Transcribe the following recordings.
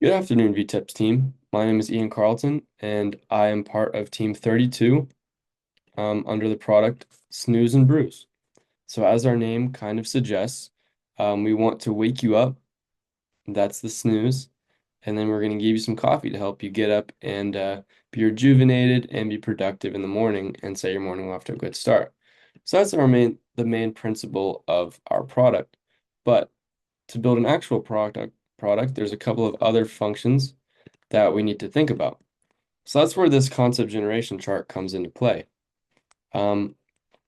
Good afternoon, VTEPS team. My name is Ian Carlton, and I am part of Team 32 under the product Snooze and Brews. So, as our name kind of suggests, we want to wake you up. That's the snooze. And then we're going to give you some coffee to help you get up and be rejuvenated and be productive in the morning and set your morning off to a good start. So, that's the main principle of our product. But to build an actual product, there's a couple of other functions that we need to think about. So that's where this concept generation chart comes into play. Um,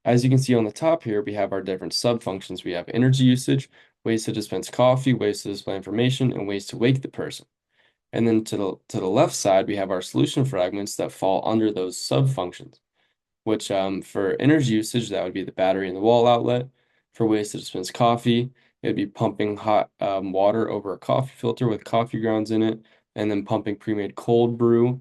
as you can see on the top here, we have our different sub-functions. We have energy usage, ways to dispense coffee, ways to display information, and ways to wake the person. And then to the left side, we have our solution fragments that fall under those sub-functions, which for energy usage, that would be the battery and the wall outlet. For ways to dispense coffee, it would be pumping hot water over a coffee filter with coffee grounds in it, and then pumping pre-made cold brew.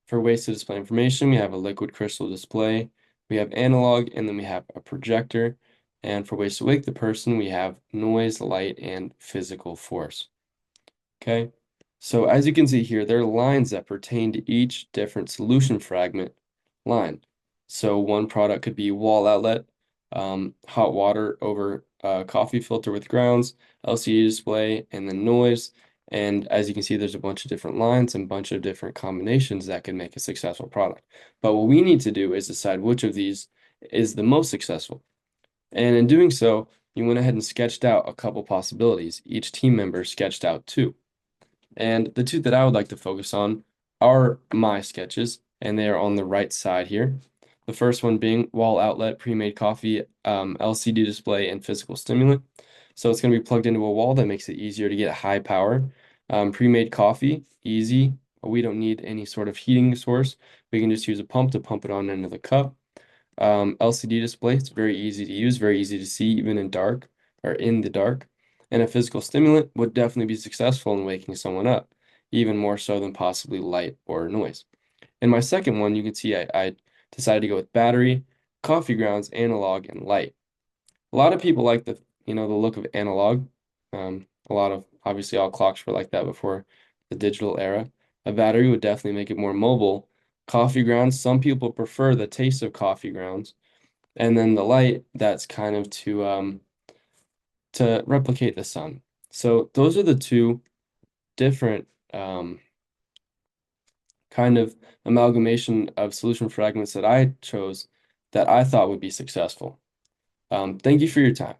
For ways to display information, we have a liquid crystal display, we have analog, and then we have a projector. And for ways to wake the person, we have noise, light, and physical force. Okay, so as you can see here, there are lines that pertain to each different solution fragment line. So one product could be wall outlet, hot water over a coffee filter with grounds, LCD display, and then noise. And as you can see, there's a bunch of different lines and a bunch of different combinations that can make a successful product. But what we need to do is decide which of these is the most successful. And in doing so, you went ahead and sketched out a couple possibilities. Each team member sketched out two. And the two that I would like to focus on are my sketches, and they are on the right side here. The first one being wall outlet, pre-made coffee, LCD display, and physical stimulant. So it's going to be plugged into a wall that makes it easier to get high power. Pre-made coffee, easy. We don't need any sort of heating source. We can just use a pump to pump it on into the cup. LCD display, it's very easy to use, very easy to see even in dark or in the dark. And a physical stimulant would definitely be successful in waking someone up, even more so than possibly light or noise. In my second one, you can see I decided to go with battery, coffee grounds, analog, and light. A lot of people like the look of analog. A lot of obviously all clocks were like that before the digital era. A battery would definitely make it more mobile. Coffee grounds, some people prefer the taste of coffee grounds. And then the light, that's kind of to replicate the sun. So those are the two different kind of amalgamation of solution fragments that I chose that I thought would be successful. Thank you for your time.